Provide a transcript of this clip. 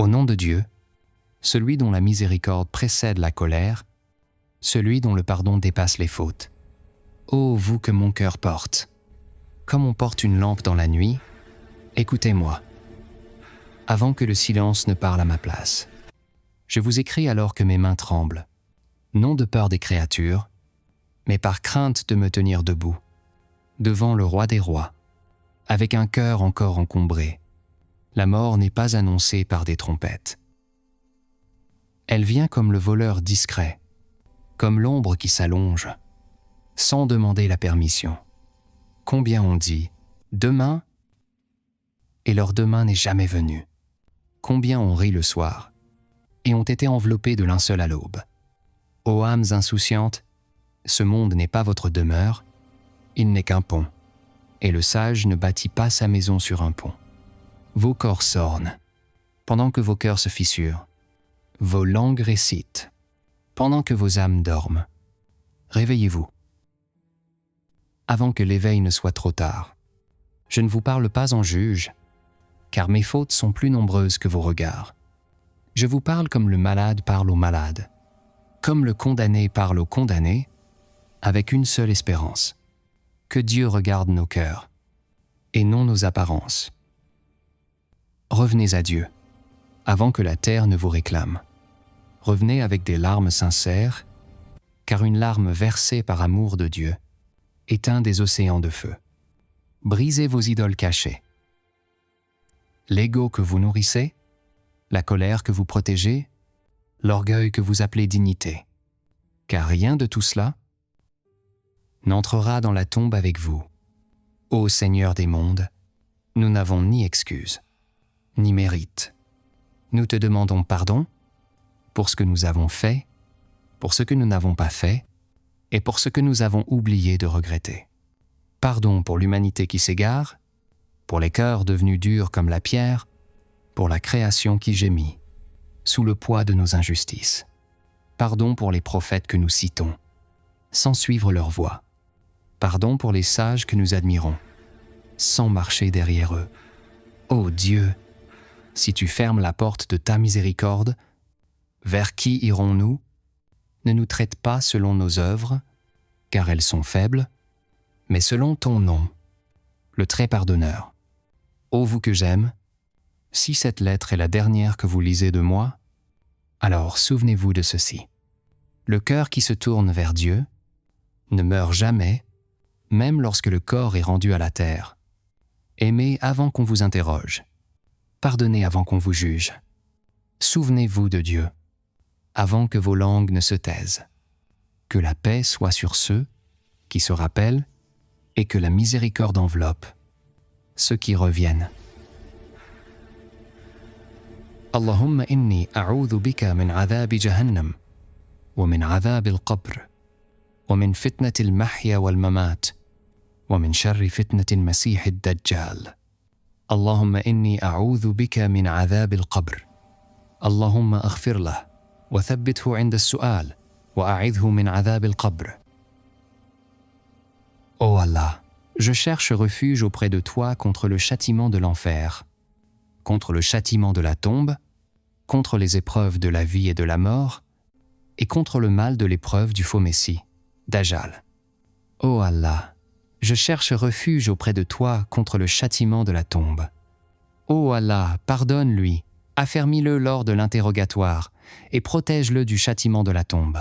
Au nom de Dieu, celui dont la miséricorde précède la colère, celui dont le pardon dépasse les fautes. Ô vous que mon cœur porte, comme on porte une lampe dans la nuit, écoutez-moi, avant que le silence ne parle à ma place. Je vous écris alors que mes mains tremblent, non de peur des créatures, mais par crainte de me tenir debout, devant le roi des rois, avec un cœur encore encombré. La mort n'est pas annoncée par des trompettes. Elle vient comme le voleur discret, comme l'ombre qui s'allonge, sans demander la permission. Combien on dit « demain » et leur demain n'est jamais venu. Combien on rit le soir et ont été enveloppés de linceul à l'aube. Ô âmes insouciantes, ce monde n'est pas votre demeure, il n'est qu'un pont, et le sage ne bâtit pas sa maison sur un pont. Vos corps s'ornent, pendant que vos cœurs se fissurent. Vos langues récitent, pendant que vos âmes dorment. Réveillez-vous, avant que l'éveil ne soit trop tard. Je ne vous parle pas en juge, car mes fautes sont plus nombreuses que vos regards. Je vous parle comme le malade parle au malade, comme le condamné parle au condamné, avec une seule espérance, que Dieu regarde nos cœurs, et non nos apparences. Revenez à Dieu, avant que la terre ne vous réclame. Revenez avec des larmes sincères, car une larme versée par amour de Dieu éteint des océans de feu. Brisez vos idoles cachées. L'ego que vous nourrissez, la colère que vous protégez, l'orgueil que vous appelez dignité. Car rien de tout cela n'entrera dans la tombe avec vous. Ô Seigneur des mondes, nous n'avons ni excuse, ni mérite. Nous te demandons pardon pour ce que nous avons fait, pour ce que nous n'avons pas fait, et pour ce que nous avons oublié de regretter. Pardon pour l'humanité qui s'égare, pour les cœurs devenus durs comme la pierre, pour la création qui gémit, sous le poids de nos injustices. Pardon pour les prophètes que nous citons, sans suivre leur voie. Pardon pour les sages que nous admirons, sans marcher derrière eux. Ô Dieu, si tu fermes la porte de ta miséricorde, vers qui irons-nous? Ne nous traite pas selon nos œuvres, car elles sont faibles, mais selon ton nom, le très pardonneur. Ô vous que j'aime, si cette lettre est la dernière que vous lisez de moi, alors souvenez-vous de ceci. Le cœur qui se tourne vers Dieu ne meurt jamais, même lorsque le corps est rendu à la terre. Aimez avant qu'on vous interroge. Pardonnez avant qu'on vous juge. Souvenez-vous de Dieu, avant que vos langues ne se taisent. Que la paix soit sur ceux qui se rappellent et que la miséricorde enveloppe ceux qui reviennent. Allahumma inni a'udhu bika min adhabi jahannam wa min adhabi al-qabr wa min fitnati al-mahya wal-mamat wa min sharri fitnati al-masih ad-dajjal. Allahumma inni a'udhu bika min adhabi al-qabr. Allahumma aghfir lahu wa thabbithu 'inda as-su'al wa a'idhu min adhabi al-qabr. Ô Allah, je cherche refuge auprès de toi contre le châtiment de l'enfer, contre le châtiment de la tombe, contre les épreuves de la vie et de la mort, et contre le mal de l'épreuve du faux Messie, Dajjal. Ô Allah, je cherche refuge auprès de toi contre le châtiment de la tombe. Ô Allah, pardonne-lui, affermis-le lors de l'interrogatoire, et protège-le du châtiment de la tombe.